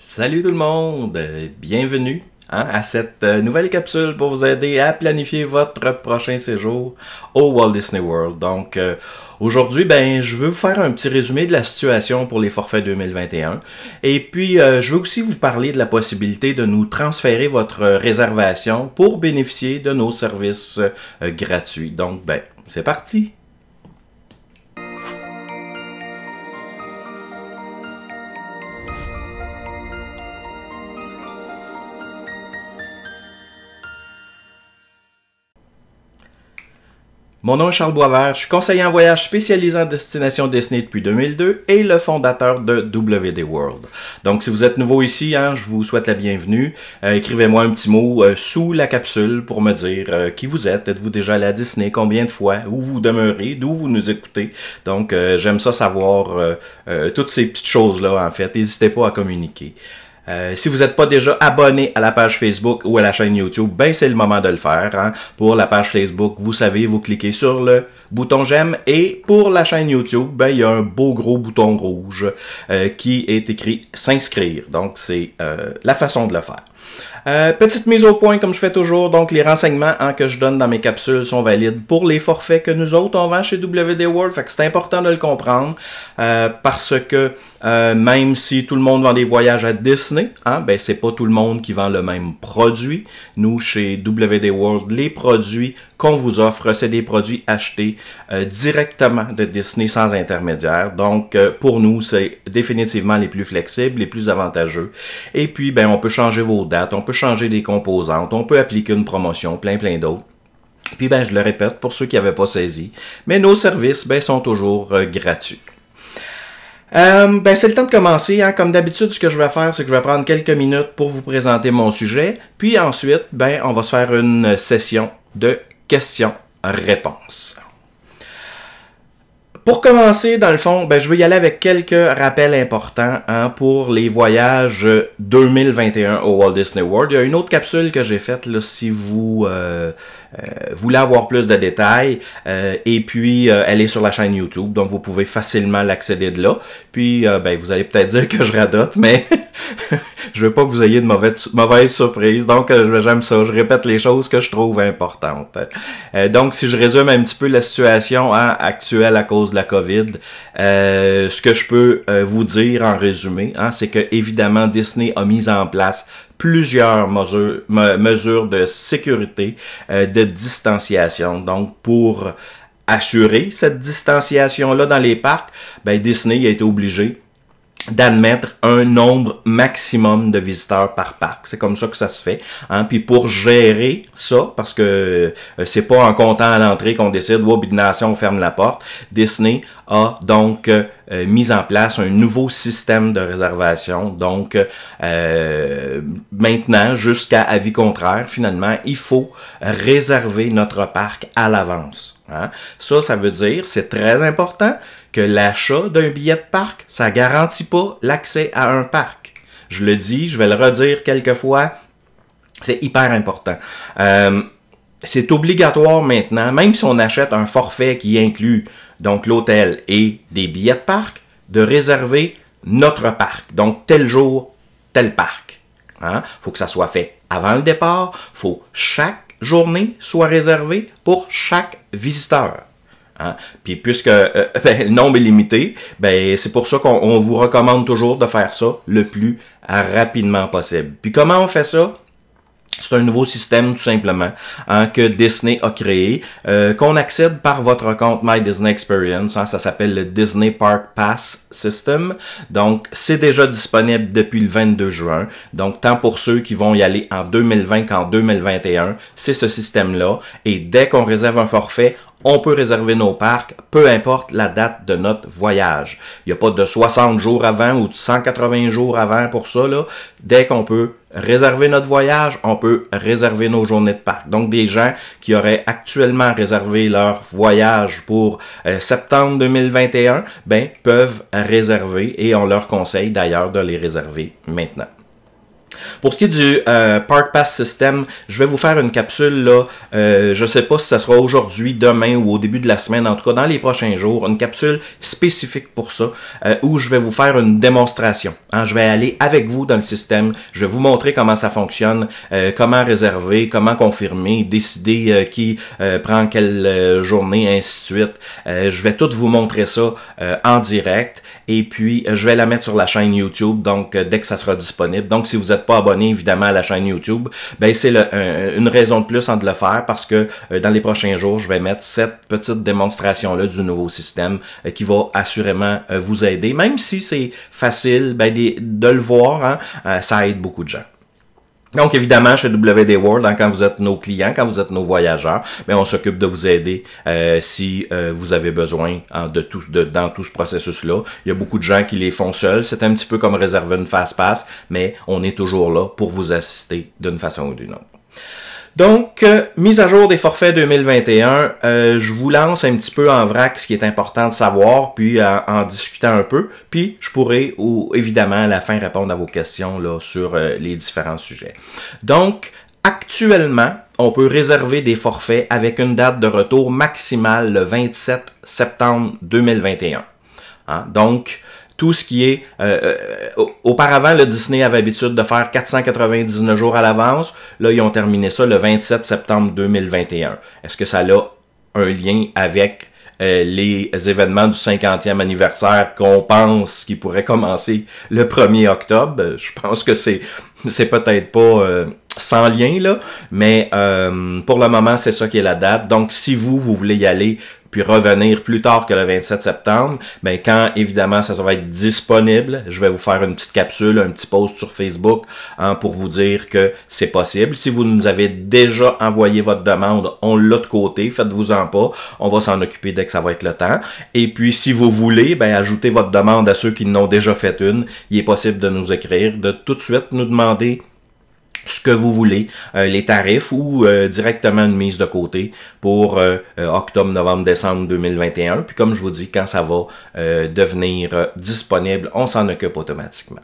Salut tout le monde, bienvenue à cette nouvelle capsule pour vous aider à planifier votre prochain séjour au Walt Disney World. Donc aujourd'hui, je veux vous faire un petit résumé de la situation pour les forfaits 2021 et puis je veux aussi vous parler de la possibilité de nous transférer votre réservation pour bénéficier de nos services gratuits. Donc c'est parti! Mon nom est Charles Boisvert, je suis conseiller en voyage spécialisé en destination Disney depuis 2002 et le fondateur de WD World. Donc si vous êtes nouveau ici, je vous souhaite la bienvenue. Écrivez-moi un petit mot sous la capsule pour me dire qui vous êtes. Êtes-vous déjà allé à Disney? Combien de fois? Où vous demeurez? D'où vous nous écoutez? Donc j'aime ça savoir toutes ces petites choses-là en fait. N'hésitez pas à communiquer. Si vous n'êtes pas déjà abonné à la page Facebook ou à la chaîne YouTube, c'est le moment de le faire. Pour la page Facebook, vous savez, vous cliquez sur le bouton j'aime et pour la chaîne YouTube, il y a un beau gros bouton rouge qui est écrit s'inscrire. Donc c'est la façon de le faire. Petite mise au point comme je fais toujours, donc les renseignements que je donne dans mes capsules sont valides pour les forfaits que nous autres on vend chez WD World, fait que c'est important de le comprendre parce que même si tout le monde vend des voyages à Disney, c'est pas tout le monde qui vend le même produit. Nous chez WD World, les produits qu'on vous offre, c'est des produits achetés directement de Disney sans intermédiaire. Donc pour nous, c'est définitivement les plus flexibles, les plus avantageux. Et puis on peut changer vos dates, on peut changer des composantes, on peut appliquer une promotion, plein d'autres. Puis je le répète pour ceux qui n'avaient pas saisi, mais nos services sont toujours gratuits. C'est le temps de commencer. Comme d'habitude, ce que je vais faire, c'est que je vais prendre quelques minutes pour vous présenter mon sujet. Puis ensuite, on va se faire une session de questions-réponses. Pour commencer, dans le fond, je vais y aller avec quelques rappels importants pour les voyages 2021 au Walt Disney World. Il y a une autre capsule que j'ai faite là, si vous voulez avoir plus de détails. Et puis, elle est sur la chaîne YouTube, donc vous pouvez facilement l'accéder de là. Puis, vous allez peut-être dire que je radote, mais je veux pas que vous ayez de mauvaises surprises. Donc, j'aime ça. Je répète les choses que je trouve importantes. Donc, si je résume un petit peu la situation actuelle à cause de la COVID, ce que je peux vous dire en résumé, c'est que évidemment Disney a mis en place plusieurs mesures de sécurité, de distanciation. Donc pour assurer cette distanciation-là dans les parcs, Disney a été obligé d'admettre un nombre maximum de visiteurs par parc. C'est comme ça que ça se fait. Puis pour gérer ça, parce que c'est pas en comptant à l'entrée qu'on décide, on ferme la porte, Disney a donc mis en place un nouveau système de réservation. Donc maintenant, jusqu'à avis contraire, finalement, il faut réserver notre parc à l'avance. Ça veut dire, c'est très important, que l'achat d'un billet de parc, ça garantit pas l'accès à un parc. Je le dis, je vais le redire quelques fois, c'est hyper important. C'est obligatoire maintenant, même si on achète un forfait qui inclut donc l'hôtel et des billets de parc, de réserver notre parc. Donc tel jour, tel parc. Faut que ça soit fait avant le départ, faut chaque journée soit réservée pour chaque visiteur. Puis puisque le nombre est limité, c'est pour ça qu'on vous recommande toujours de faire ça le plus rapidement possible. Puis comment on fait ça? C'est un nouveau système tout simplement que Disney a créé, qu'on accède par votre compte My Disney Experience. Ça s'appelle le Disney Park Pass System. Donc c'est déjà disponible depuis le 22 juin. Donc tant pour ceux qui vont y aller en 2020 qu'en 2021, c'est ce système-là. Et dès qu'on réserve un forfait, on peut réserver nos parcs, peu importe la date de notre voyage. Il n'y a pas de 60 jours avant ou de 180 jours avant pour ça. Dès qu'on peut réserver notre voyage, on peut réserver nos journées de parc. Donc, des gens qui auraient actuellement réservé leur voyage pour septembre 2021, peuvent réserver et on leur conseille d'ailleurs de les réserver maintenant. Pour ce qui est du Park Pass System, je vais vous faire une capsule là, je ne sais pas si ça sera aujourd'hui, demain ou au début de la semaine, en tout cas dans les prochains jours, une capsule spécifique pour ça, où je vais vous faire une démonstration. Hein, je vais aller avec vous dans le système, je vais vous montrer comment ça fonctionne, comment réserver, comment confirmer, décider qui prend quelle journée, ainsi de suite. Je vais tout vous montrer ça en direct, et puis je vais la mettre sur la chaîne YouTube, donc dès que ça sera disponible. Donc si vous n'êtes pas abonné évidemment à la chaîne YouTube, ben c'est une raison de plus de le faire, parce que dans les prochains jours, je vais mettre cette petite démonstration-là du nouveau système qui va assurément vous aider. Même si c'est facile, ben, de le voir, hein, ça aide beaucoup de gens. Donc, évidemment, chez WD World, hein, quand vous êtes nos clients, quand vous êtes nos voyageurs, mais on s'occupe de vous aider si vous avez besoin dans tout ce processus-là. Il y a beaucoup de gens qui les font seuls. C'est un petit peu comme réserver une fast-pass, mais on est toujours là pour vous assister d'une façon ou d'une autre. Donc, mise à jour des forfaits 2021, je vous lance un petit peu en vrac ce qui est important de savoir, puis en discutant un peu, puis je pourrai évidemment à la fin répondre à vos questions là, sur les différents sujets. Donc, actuellement, on peut réserver des forfaits avec une date de retour maximale le 27 septembre 2021. Hein? Donc, tout ce qui est... auparavant, le Disney avait l'habitude de faire 499 jours à l'avance. Là, ils ont terminé ça le 27 septembre 2021. Est-ce que ça a un lien avec les événements du 50e anniversaire qu'on pense qui pourrait commencer le 1er octobre? Je pense que c'est peut-être pas sans lien, là, mais pour le moment, c'est ça qui est la date. Donc, si vous voulez y aller, puis revenir plus tard que le 27 septembre, ben quand évidemment ça va être disponible, je vais vous faire une petite capsule, un petit post sur Facebook pour vous dire que c'est possible. Si vous nous avez déjà envoyé votre demande, on l'a de côté, faites-vous-en pas, on va s'en occuper dès que ça va être le temps. Et puis si vous voulez, ben ajoutez votre demande à ceux qui n'ont déjà fait une, il est possible de nous écrire, de tout de suite nous demander ce que vous voulez, les tarifs ou directement une mise de côté pour octobre, novembre, décembre 2021. Puis comme je vous dis, quand ça va devenir disponible, on s'en occupe automatiquement.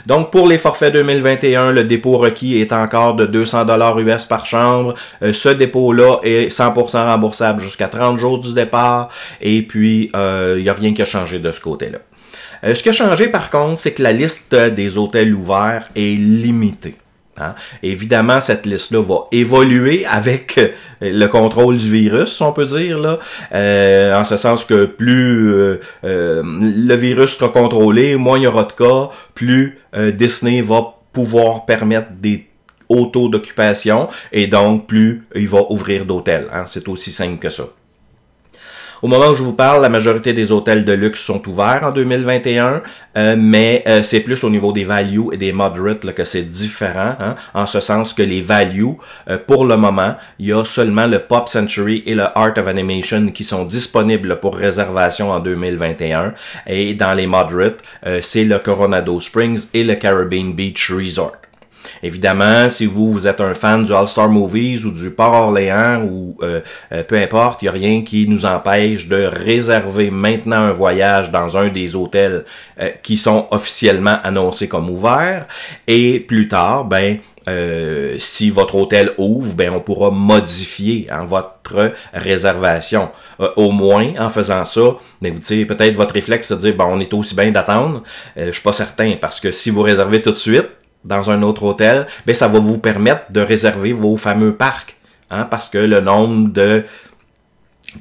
Donc, pour les forfaits 2021, le dépôt requis est encore de 200 $ US par chambre. Ce dépôt-là est 100% remboursable jusqu'à 30 jours du départ. Et puis, il n'y a rien qui a changé de ce côté-là. Ce qui a changé, par contre, c'est que la liste des hôtels ouverts est limitée. Hein? Évidemment, cette liste-là va évoluer avec le contrôle du virus, si on peut dire, là, en ce sens que plus le virus sera contrôlé, moins il y aura de cas, plus Disney va pouvoir permettre des hauts taux d'occupation, et donc plus il va ouvrir d'hôtels. Hein? C'est aussi simple que ça. Au moment où je vous parle, la majorité des hôtels de luxe sont ouverts en 2021, mais c'est plus au niveau des values et des moderates là, que c'est différent, hein, en ce sens que les values, pour le moment, il y a seulement le Pop Century et le Art of Animation qui sont disponibles pour réservation en 2021, et dans les moderates, c'est le Coronado Springs et le Caribbean Beach Resort. Évidemment, si vous êtes un fan du All-Star Movies ou du Port-Orléans ou peu importe, il n'y a rien qui nous empêche de réserver maintenant un voyage dans un des hôtels qui sont officiellement annoncés comme ouverts. Et plus tard, ben si votre hôtel ouvre, ben on pourra modifier votre réservation. Au moins, en faisant ça, ben, vous savez, peut-être votre réflexe c'est de dire, bon, on est aussi bien d'attendre. Je suis pas certain, parce que si vous réservez tout de suite dans un autre hôtel, ben ça va vous permettre de réserver vos fameux parcs, hein, parce que le nombre de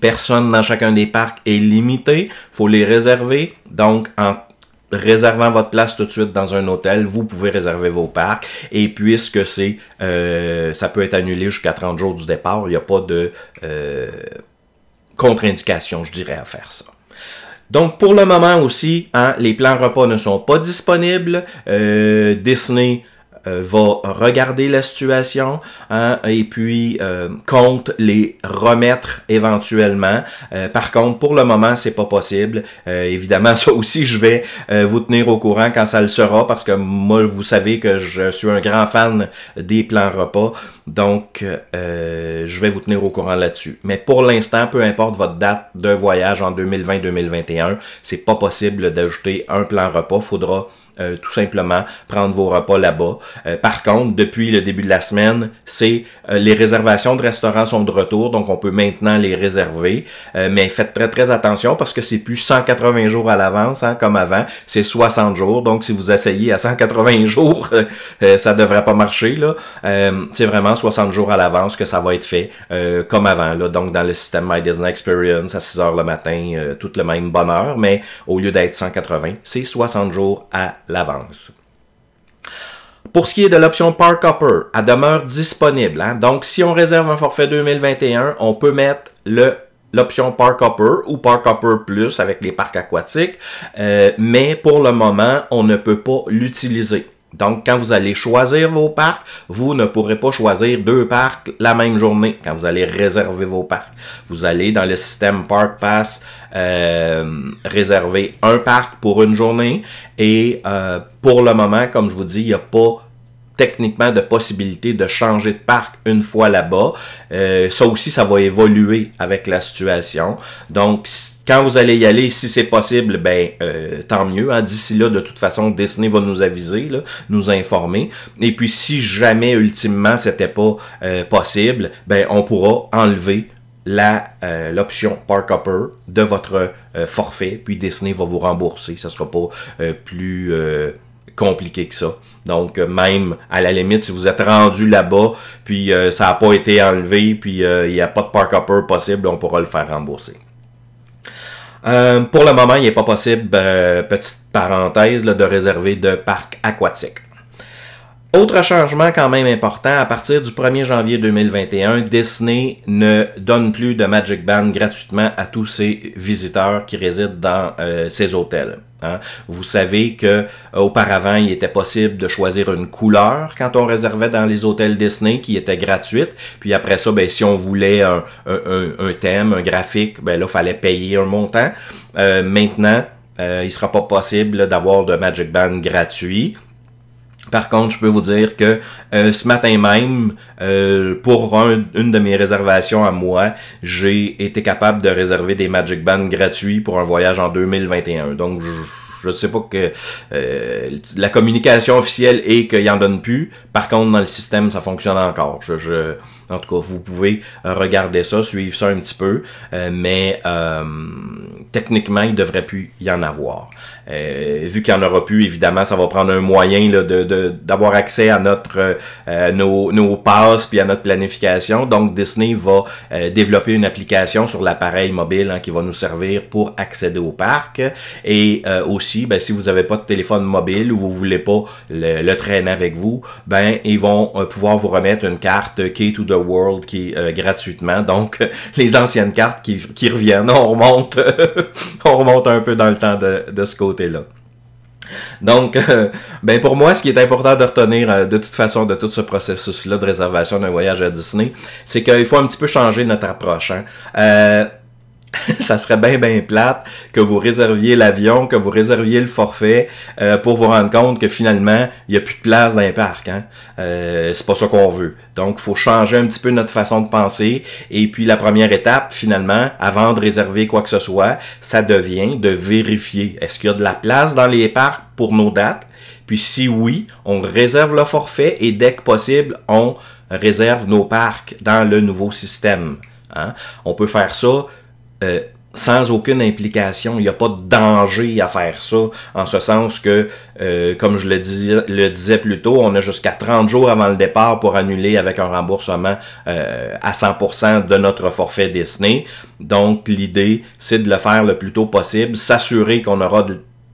personnes dans chacun des parcs est limité, faut les réserver. Donc, en réservant votre place tout de suite dans un hôtel, vous pouvez réserver vos parcs, et puisque c'est ça peut être annulé jusqu'à 30 jours du départ, il n'y a pas de contre-indication, je dirais, à faire ça. Donc, pour le moment aussi, hein, les plans repas ne sont pas disponibles. Disney va regarder la situation, hein, et puis compte les remettre éventuellement. Par contre, pour le moment, c'est pas possible. Évidemment, ça aussi, je vais vous tenir au courant quand ça le sera, parce que moi, vous savez que je suis un grand fan des plans repas, donc je vais vous tenir au courant là-dessus. Mais pour l'instant, peu importe votre date de voyage en 2020-2021, c'est pas possible d'ajouter un plan repas. Faudra tout simplement prendre vos repas là-bas. Par contre, depuis le début de la semaine, c'est les réservations de restaurants sont de retour, donc on peut maintenant les réserver. Mais faites très très attention parce que c'est plus 180 jours à l'avance, hein, comme avant, c'est 60 jours. Donc si vous essayez à 180 jours, ça devrait pas marcher là. C'est vraiment 60 jours à l'avance que ça va être fait, comme avant là. Donc dans le système My Disney Experience à 6 heures le matin, tout le même bonheur, mais au lieu d'être 180, c'est 60 jours à l'avance. Pour ce qui est de l'option Park Hopper, elle demeure disponible. Hein? Donc, si on réserve un forfait 2021, on peut mettre l'option Park Hopper ou Park Hopper Plus avec les parcs aquatiques, mais pour le moment, on ne peut pas l'utiliser. Donc, quand vous allez choisir vos parcs, vous ne pourrez pas choisir 2 parcs la même journée quand vous allez réserver vos parcs. Vous allez dans le système Park Pass réserver un parc pour une journée et pour le moment, comme je vous dis, il n'y a pas techniquement de possibilité de changer de parc une fois là-bas. Ça aussi, ça va évoluer avec la situation. Donc, quand vous allez y aller, si c'est possible, ben tant mieux. Hein. D'ici là, de toute façon, Disney va nous aviser, là, nous informer. Et puis, si jamais, ultimement, c'était pas possible, ben on pourra enlever l'option Park Hopper de votre forfait, puis Disney va vous rembourser. Ça sera pas plus compliqué que ça. Donc, même, à la limite, si vous êtes rendu là-bas, puis ça n'a pas été enlevé, puis il n'y a pas de Park Hopper possible, on pourra le faire rembourser. Pour le moment, il n'est pas possible, petite parenthèse, là, de réserver de parcs aquatiques. Autre changement quand même important, à partir du 1er janvier 2021, Disney ne donne plus de Magic Band gratuitement à tous ses visiteurs qui résident dans ses hôtels. Hein. Vous savez que auparavant, il était possible de choisir une couleur quand on réservait dans les hôtels Disney qui était gratuite. Puis après ça, ben, si on voulait un thème, un graphique, ben là, il fallait payer un montant. Maintenant, il ne sera pas possible d'avoir de Magic Band gratuit. Par contre, je peux vous dire que ce matin même, pour une de mes réservations à moi, j'ai été capable de réserver des Magic Bands gratuits pour un voyage en 2021. Donc, je sais pas que la communication officielle est qu'il en donne plus. Par contre, dans le système, ça fonctionne encore. En tout cas, vous pouvez regarder ça, suivre ça un petit peu, mais techniquement, il devrait plus y en avoir. Vu qu'il n'y en aura plus, évidemment, ça va prendre un moyen là, d'avoir accès à nos passes puis à notre planification. Donc, Disney va développer une application sur l'appareil mobile qui va nous servir pour accéder au parc. Et aussi, ben, si vous n'avez pas de téléphone mobile ou vous voulez pas le traîner avec vous, ben ils vont pouvoir vous remettre une carte Key to the World qui gratuitement. Donc, les anciennes cartes qui reviennent, on remonte un peu dans le temps de ce côté-là. Donc, ben pour moi, ce qui est important de retenir de toute façon de tout ce processus-là de réservation d'un voyage à Disney, c'est qu'il faut un petit peu changer notre approche. Hein. Ça serait bien plate que vous réserviez l'avion, que vous réserviez le forfait pour vous rendre compte que finalement, il n'y a plus de place dans les parcs. Hein? C'est pas ça qu'on veut. Donc, il faut changer un petit peu notre façon de penser. Et puis, la première étape, finalement, avant de réserver quoi que ce soit, ça devient de vérifier. Est-ce qu'il y a de la place dans les parcs pour nos dates? Puis, si oui, on réserve le forfait et dès que possible, on réserve nos parcs dans le nouveau système. Hein? On peut faire ça sans aucune implication. Il n'y a pas de danger à faire ça, en ce sens que, comme je le disais plus tôt, on a jusqu'à 30 jours avant le départ pour annuler avec un remboursement à 100% de notre forfait Disney. Donc, l'idée, c'est de le faire le plus tôt possible, s'assurer qu'on aura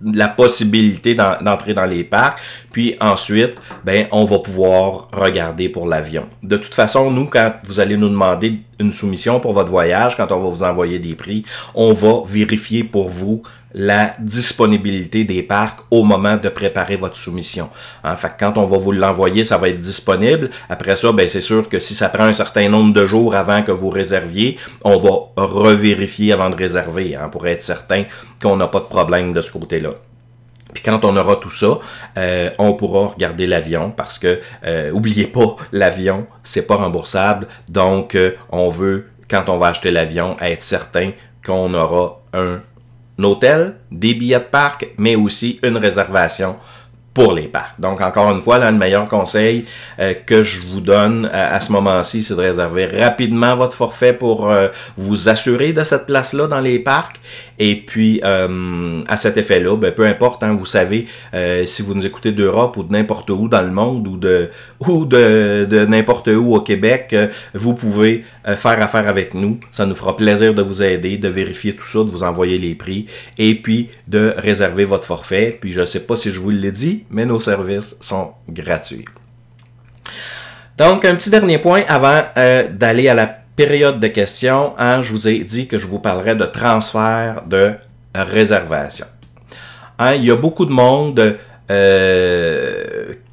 la possibilité d'entrer dans les parcs, puis ensuite, ben, on va pouvoir regarder pour l'avion. De toute façon, nous, quand vous allez nous demander une soumission pour votre voyage, quand on va vous envoyer des prix, on va vérifier pour vous la disponibilité des parcs au moment de préparer votre soumission. En fait, quand on va vous l'envoyer, ça va être disponible. Après ça, ben, c'est sûr que si ça prend un certain nombre de jours avant que vous réserviez, on va revérifier avant de réserver, hein, pour être certain qu'on n'a pas de problème de ce côté-là. Puis quand on aura tout ça, on pourra regarder l'avion parce que, oubliez pas, l'avion, c'est pas remboursable. Donc, on veut, quand on va acheter l'avion, être certain qu'on aura un hôtel, des billets de parc, mais aussi une réservation pour les parcs. Donc, encore une fois, là, le meilleur conseil que je vous donne à ce moment-ci, c'est de réserver rapidement votre forfait pour vous assurer de cette place-là dans les parcs. Et puis, à cet effet-là, ben, peu importe, hein, vous savez, si vous nous écoutez d'Europe ou de n'importe où dans le monde ou de n'importe où au Québec, vous pouvez faire affaire avec nous. Ça nous fera plaisir de vous aider, de vérifier tout ça, de vous envoyer les prix et puis de réserver votre forfait. Puis, je ne sais pas si je vous l'ai dit, mais nos services sont gratuits. Donc, un petit dernier point avant d'aller à la période de questions. Hein, je vous ai dit que je vous parlerai de transfert de réservation. Hein, il y a beaucoup de monde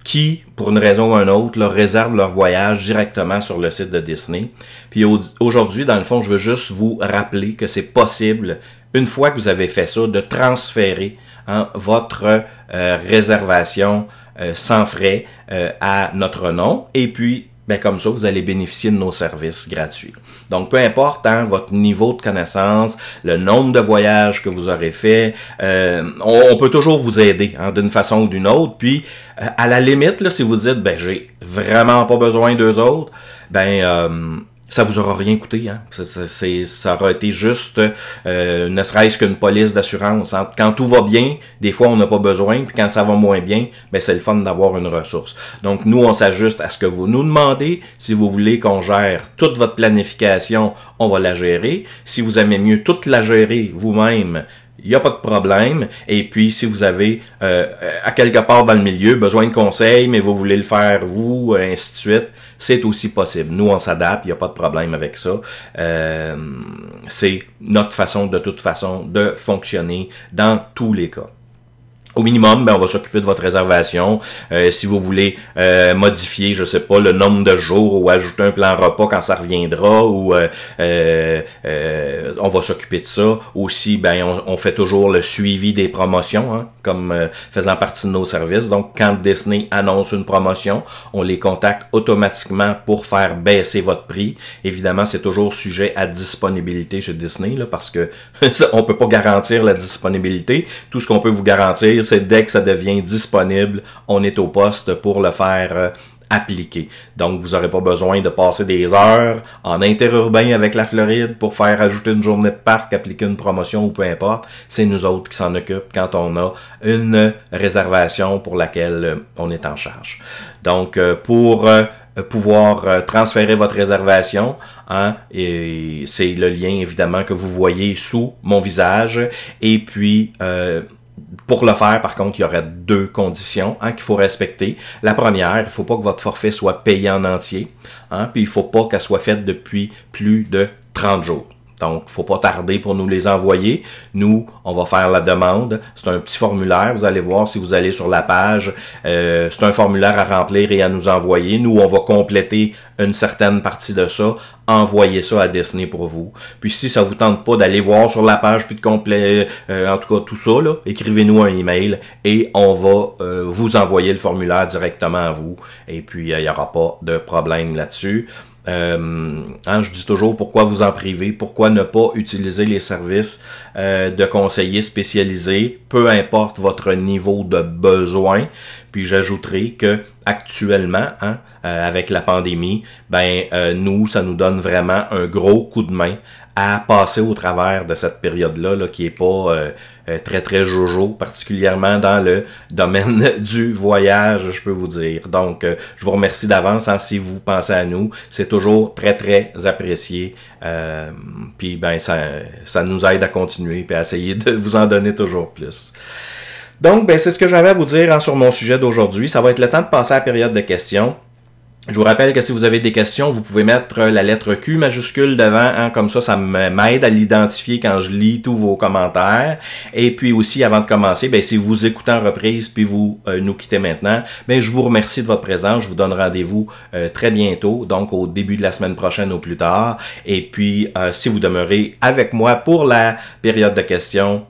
qui, pour une raison ou une autre, là, réservent leur voyage directement sur le site de Disney. Puis aujourd'hui, dans le fond, je veux juste vous rappeler que c'est possible, une fois que vous avez fait ça, de transférer votre réservation sans frais à notre nom. Et puis, ben, comme ça, vous allez bénéficier de nos services gratuits. Donc, peu importe votre niveau de connaissance, le nombre de voyages que vous aurez fait, on peut toujours vous aider d'une façon ou d'une autre. Puis, à la limite, là, si vous dites, ben, j'ai vraiment pas besoin d'eux autres, ben, ça vous aura rien coûté. Hein? Ça aura été juste, ne serait-ce qu'une police d'assurance. Hein? Quand tout va bien, des fois, on n'a pas besoin. Puis quand ça va moins bien, ben c'est le fun d'avoir une ressource. Donc, nous, on s'ajuste à ce que vous nous demandez. Si vous voulez qu'on gère toute votre planification, on va la gérer. Si vous aimez mieux toute la gérer vous-même, il n'y a pas de problème. Et puis, si vous avez, à quelque part dans le milieu, besoin de conseils, mais vous voulez le faire vous, ainsi de suite, c'est aussi possible. Nous, on s'adapte, il n'y a pas de problème avec ça. C'est notre façon, de toute façon, de fonctionner dans tous les cas. Au minimum, ben, on va s'occuper de votre réservation. Si vous voulez modifier, je sais pas, le nombre de jours ou ajouter un plan repas quand ça reviendra, ou on va s'occuper de ça. Aussi, ben, on fait toujours le suivi des promotions, hein, comme faisant partie de nos services. Donc, quand Disney annonce une promotion, on les contacte automatiquement pour faire baisser votre prix. Évidemment, c'est toujours sujet à disponibilité chez Disney, là, parce que on peut pas garantir la disponibilité. Tout ce qu'on peut vous garantir, c'est dès que ça devient disponible, on est au poste pour le faire appliquer. Donc, vous n'aurez pas besoin de passer des heures en interurbain avec la Floride pour faire ajouter une journée de parc, appliquer une promotion ou peu importe. C'est nous autres qui s'en occupent quand on a une réservation pour laquelle on est en charge. Donc, pour pouvoir transférer votre réservation, hein, et c'est le lien évidemment que vous voyez sous mon visage. Et puis, pour le faire, par contre, il y aurait deux conditions qu'il faut respecter. La première, il ne faut pas que votre forfait soit payé en entier. Puis il ne faut pas qu'elle soit faite depuis plus de 30 jours. Donc, il ne faut pas tarder pour nous les envoyer. Nous, on va faire la demande. C'est un petit formulaire. Vous allez voir si vous allez sur la page. C'est un formulaire à remplir et à nous envoyer. Nous, on va compléter une certaine partie de ça. Envoyer ça à Disney pour vous. Puis si ça vous tente pas d'aller voir sur la page puis de compléter, en tout cas tout ça, là, écrivez-nous un email et on va vous envoyer le formulaire directement à vous. Et puis, il n'y aura pas de problème là-dessus. Je dis toujours pourquoi vous en priver, pourquoi ne pas utiliser les services de conseillers spécialisés, peu importe votre niveau de besoin. Puis j'ajouterai que actuellement, avec la pandémie, nous, ça nous donne vraiment un gros coup de main à passer au travers de cette période-là, là, qui est pas très très jojo, particulièrement dans le domaine du voyage, je peux vous dire. Donc, je vous remercie d'avance si vous pensez à nous. C'est toujours très très apprécié. Puis ça nous aide à continuer et à essayer de vous en donner toujours plus. Donc, c'est ce que j'avais à vous dire sur mon sujet d'aujourd'hui. Ça va être le temps de passer à la période de questions. Je vous rappelle que si vous avez des questions, vous pouvez mettre la lettre Q majuscule devant, comme ça m'aide à l'identifier quand je lis tous vos commentaires. Et puis aussi, avant de commencer, si vous écoutez en reprise puis vous nous quittez maintenant, je vous remercie de votre présence. Je vous donne rendez-vous très bientôt, donc au début de la semaine prochaine au plus tard. Et puis, si vous demeurez avec moi pour la période de questions,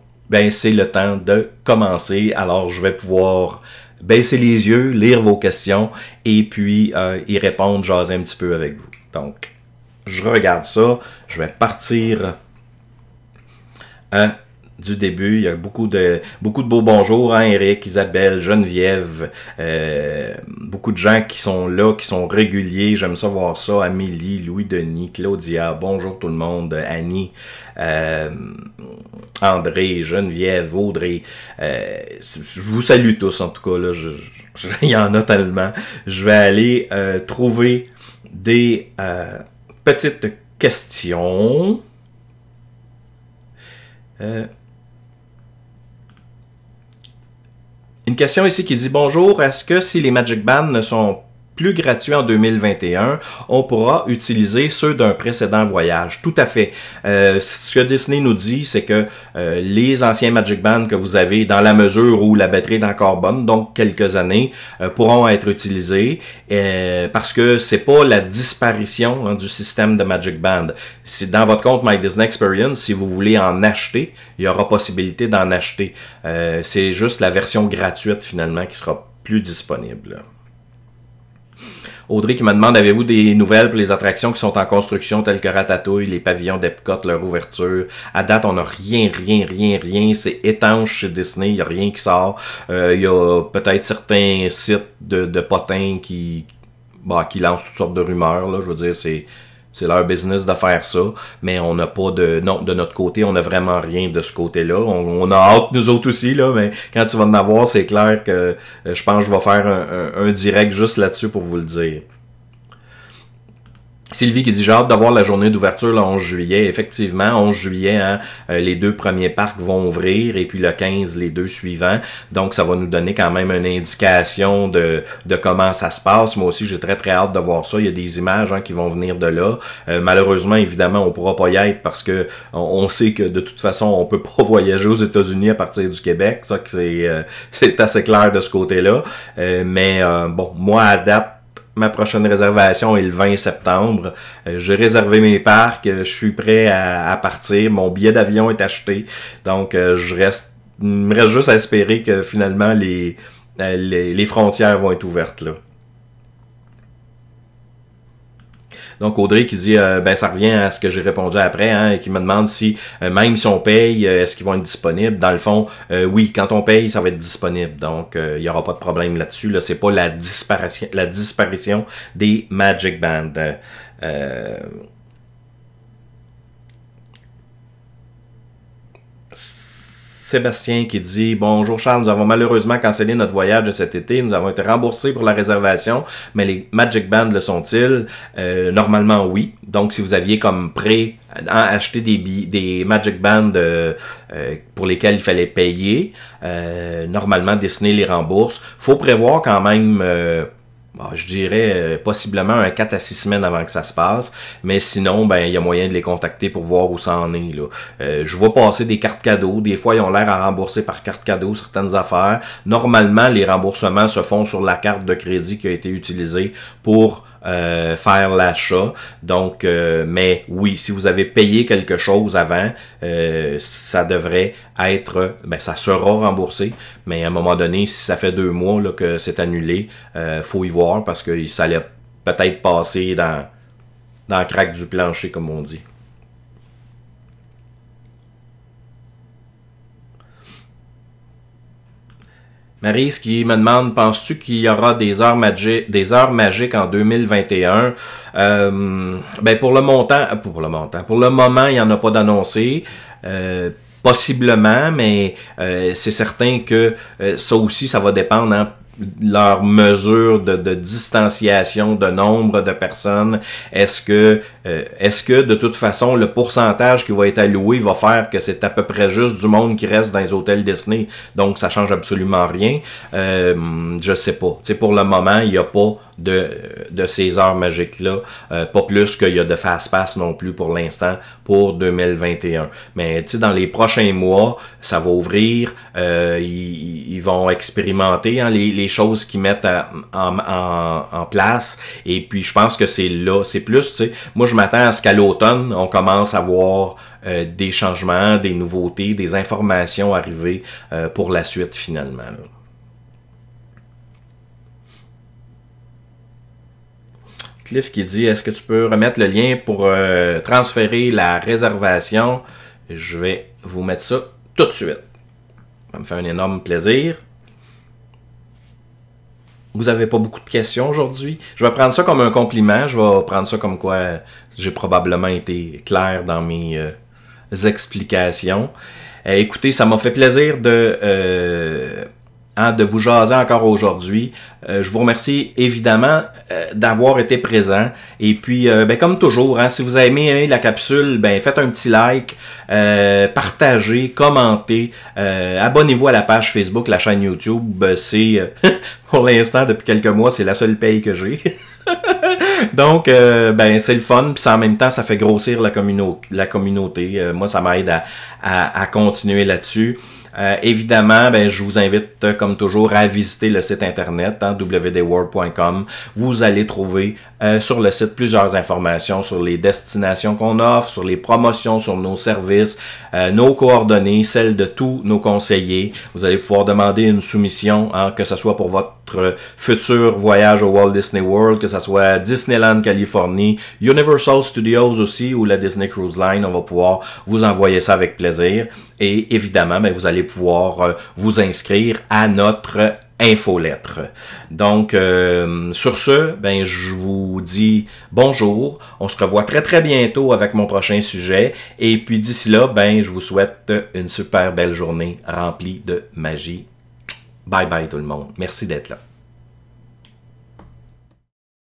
c'est le temps de commencer. Alors, je vais pouvoir baisser les yeux, lire vos questions et puis y répondre, jaser un petit peu avec vous. Donc, je regarde ça. Je vais partir du début. Il y a beaucoup de beaux bonjours, hein, Eric, Isabelle, Geneviève, beaucoup de gens qui sont là, qui sont réguliers. J'aime ça voir ça. Amélie, Louis-Denis, Claudia, bonjour tout le monde, Annie, André, Geneviève, Audrey. Je vous salue tous, en tout cas, là. Il y en a tellement. Je vais aller trouver des petites questions. Une question ici qui dit « Bonjour, est-ce que si les Magic Bands ne sont plus gratuits en 2021, on pourra utiliser ceux d'un précédent voyage? » Tout à fait. Ce que Disney nous dit, c'est que les anciens Magic Bands que vous avez, dans la mesure où la batterie est encore bonne, donc quelques années, pourront être utilisés parce que c'est pas la disparition, hein, du système de Magic Band. C'est dans votre compte My Disney Experience, si vous voulez en acheter, il y aura possibilité d'en acheter. C'est juste la version gratuite finalement qui sera plus disponible. Audrey qui me demande, avez-vous des nouvelles pour les attractions qui sont en construction telles que Ratatouille, les pavillons d'Epcot, leur ouverture? À date, on n'a rien. C'est étanche chez Disney, il n'y a rien qui sort. Il y a peut-être certains sites de potins qui lancent toutes sortes de rumeurs, là. Je veux dire, c'est leur business de faire ça, mais on n'a pas de... Non, de notre côté, on n'a vraiment rien de ce côté-là. On a hâte, nous autres aussi, là, mais quand tu vas en avoir, c'est clair que je pense que je vais faire un direct juste là-dessus pour vous le dire. Sylvie qui dit « J'ai hâte d'avoir la journée d'ouverture le 11 juillet. » Effectivement, 11 juillet, hein, les 2 premiers parcs vont ouvrir et puis le 15, les 2 suivants. Donc, ça va nous donner quand même une indication de comment ça se passe. Moi aussi, j'ai très hâte de voir ça. Il y a des images, hein, qui vont venir de là. Malheureusement, évidemment, on pourra pas y être parce que on sait que de toute façon, on peut pas voyager aux États-Unis à partir du Québec. Ça, c'est assez clair de ce côté-là. Mais bon, moi, à date, ma prochaine réservation est le 20 septembre. J'ai réservé mes parcs. Je suis prêt à partir. Mon billet d'avion est acheté. Donc, il me reste juste à espérer que finalement les frontières vont être ouvertes, là. Donc Audrey qui dit ben ça revient à ce que j'ai répondu après, hein, et qui me demande si même si on paye, est-ce qu'ils vont être disponibles? Dans le fond, oui, quand on paye, ça va être disponible. Donc il n'y aura pas de problème là-dessus. Là, c'est pas la disparition des Magic Bands. Sébastien qui dit « Bonjour Charles, nous avons malheureusement cancellé notre voyage de cet été. Nous avons été remboursés pour la réservation, mais les Magic Bands le sont-ils? Normalement, oui. Donc, si vous aviez comme prêt à acheter des Magic Bands pour lesquels il fallait payer, normalement, Disney les rembourse. Faut prévoir quand même... je dirais possiblement un 4 à 6 semaines avant que ça se passe, mais sinon, ben il y a moyen de les contacter pour voir où ça en est, là. Je vois passer des cartes cadeaux, des fois ils ont l'air à rembourser par carte cadeau certaines affaires. Normalement, les remboursements se font sur la carte de crédit qui a été utilisée pour faire l'achat. Donc, mais oui, si vous avez payé quelque chose avant, ça devrait être, ben ça sera remboursé, mais à un moment donné, si ça fait 2 mois là, que c'est annulé, faut y voir parce que ça allait peut-être passer dans le crack du plancher, comme on dit. Maryse qui me demande, penses-tu qu'il y aura des heures magiques en 2021? Ben pour le moment, il n'y en a pas d'annoncé. Possiblement, mais c'est certain que ça aussi, ça va dépendre, hein, leur mesure de distanciation, de nombre de personnes. Est-ce que de toute façon le pourcentage qui va être alloué va faire que c'est à peu près juste du monde qui reste dans les hôtels Disney, donc ça change absolument rien? Je sais pas. T'sais, pour le moment, il n'y a pas de ces heures magiques-là, pas plus qu'il y a de Fast Pass non plus pour l'instant pour 2021. Mais tu sais, dans les prochains mois, ça va ouvrir, ils vont expérimenter, hein, les choses qu'ils mettent en place, et puis je pense que c'est là, c'est plus, tu sais, moi je m'attends à ce qu'à l'automne, on commence à voir des changements, des nouveautés, des informations arriver pour la suite finalement, là. Cliff qui dit, est-ce que tu peux remettre le lien pour transférer la réservation? Je vais vous mettre ça tout de suite. Ça me fait un énorme plaisir. Vous n'avez pas beaucoup de questions aujourd'hui. Je vais prendre ça comme un compliment. Je vais prendre ça comme quoi j'ai probablement été clair dans mes explications. Écoutez, ça m'a fait plaisir de vous jaser encore aujourd'hui. Je vous remercie évidemment d'avoir été présent. Et puis, comme toujours, si vous avez aimé la capsule, faites un petit like, partagez, commentez, abonnez-vous à la page Facebook, la chaîne YouTube. C'est, pour l'instant, depuis quelques mois, c'est la seule paye que j'ai. Donc, c'est le fun, puis en même temps, ça fait grossir la communauté. Moi, ça m'aide à continuer là-dessus. Évidemment, je vous invite, comme toujours, à visiter le site internet, wdworld.com. Vous allez trouver sur le site plusieurs informations sur les destinations qu'on offre, sur les promotions, sur nos services, nos coordonnées, celles de tous nos conseillers. Vous allez pouvoir demander une soumission, que ce soit pour votre futur voyage au Walt Disney World, que ce soit Disneyland Californie, Universal Studios aussi, ou la Disney Cruise Line. On va pouvoir vous envoyer ça avec plaisir. Et évidemment, vous allez pouvoir vous inscrire à notre infolettre. Donc, sur ce, je vous dis bonjour. On se revoit très très bientôt avec mon prochain sujet. Et puis d'ici là, je vous souhaite une super belle journée remplie de magie. Bye bye tout le monde. Merci d'être là.